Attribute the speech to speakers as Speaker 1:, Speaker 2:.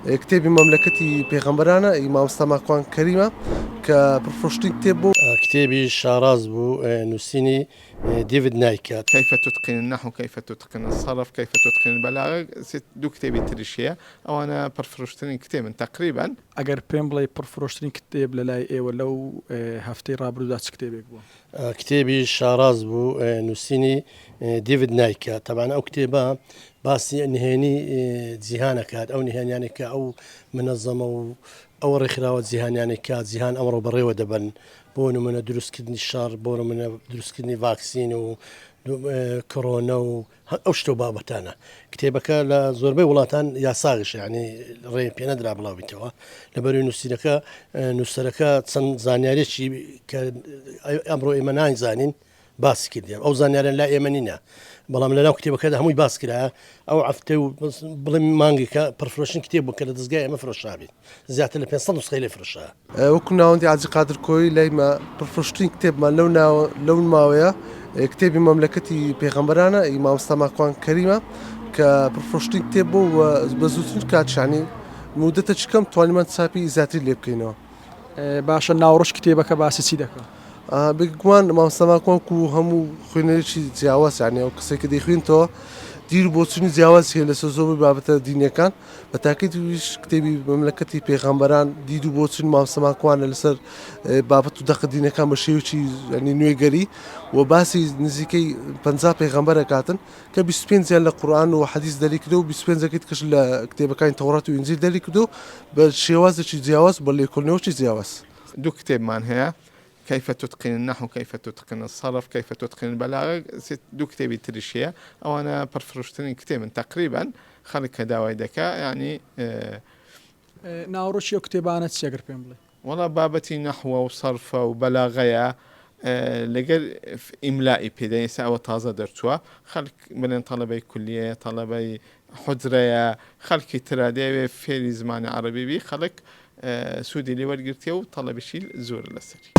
Speaker 1: کتێبی مەملەکەتی پێغەمبەرانە مامۆستا ماکوان کەریمە کە پرفڕۆشتنی کتێب بوو.
Speaker 2: كتابي شاراز بو نووسینی ديفيد نايكات.
Speaker 3: كيف تتقن النحو، كيف تتقن الصرف، كيف تتقن البلاغة. دو كتابي تريشيا او انا برفروشتني كتاب تقريبا.
Speaker 4: ئەگەر پێم بڵێ پڕفرۆشترین کتێب لە لای ئێوە لەو هەفتەی ڕابردوودا چ کتێبێک بووە؟
Speaker 2: كتابي شاراز بو نووسینی ديفيد نايكات. طبعا او كتابه باسی نهێنی جیهانەکات ئەو نهێنیانێکە ئەو منەظەمە و ئەو ڕێکخراوە جیهانیانێکات جیهان ئەمڕۆ بەڕێوە دەبن بۆ نمونە دروستکردنی شەڕ، بۆ نمونە دروستکردنی ڤاکسین و کۆرۆنە و ئەو شتە بابەتانە. کتێبەکە لە زۆربەی وڵاتان یاساغش یعنی ڕێ پێ نەدرا بڵاویتەوە لەبەروی نووسینەکە نووسەرەکە چەند زانیارێکی کە ئەمڕۆ ئێمە نانزانین باسی کردیان ئەو زانیارن لا ئێمە نینە، بەڵام لەناو کتێبەکەدا هەمووی باس کرا ئەو هەفتە و بڵێ مانگێکە پرفرۆشتنی کتێب بوو کە لە دەستگای ئێمە فرۆشابێت زیاتر لە 500 نسخەی لێ فرۆشا.
Speaker 1: وەکو ناوەندی عەجی قادر کۆی لایمە پرفڕۆشتنی کتێبمان لەو ماوەیە کتێبی مەملەکەتی پێغەمبەرانە مامۆستا ماکوان کەریمە کە پرفڕۆشتنی کتێب بوو بە زووتر کاتشانی مودەتە چکەم توانیمان چاپی زیاتر لێ بکەینەوە.
Speaker 4: باشە ناوڕۆژ کتێبەکە باسی چی دەکات؟
Speaker 1: بگومان مامۆستا ماکوان و هەموو خوێنەرێکی جیاواز یعنی ئەو کەسێکە دەیخوێنتەوە دیر بۆچوونی جیاواز هەیە لەسەر زۆربەی بابەتە دینیەکان بە تاکیدیش کتێبی مەملەکەتی پێغەمبەران دید و بۆچوونی مامۆستا ماکوانە لەسەر بابەت و دەقە دینەکان بە شێوەیەکی ینی نوێگەری و باسی نزیکەی 50 پێغەمبەر دەکاتن کە 25یان لە قورئان و حەدیث دەری کردو و 25ەکەی تکەش لە کتێبەکانی تەوڕات و ئینجیل دەری کردو بە شێوازێکی جیاواز بە لێکۆڵینەوەکی جیاواز.
Speaker 3: دو كتاب هەیە كيف تتقن النحو، كيف تتقن الصرف، كيف تتقن البلاغة. دو كتابي تريشيا او انا برفروشتني كتاب تقريبا خلق داوي دكا يعني
Speaker 4: ناوڕۆژی ئەو کتێبانە چی ئەگەر پێم بڵێ؟
Speaker 3: والله بابتي نحو وصرف وبلاغية لەگەر ئیملایی پێدەنیسا ئەوە تازە دەرچووە خەڵک بڵێن تەڵەبەی کولیە تەڵەبەی حوجرەیە خەڵکی ترا دەیەوێ فێری زمانی عەرەبی بی خەڵک سوودی لێ وەرگرتیە و تەڵەبیشی زۆر لەسەری.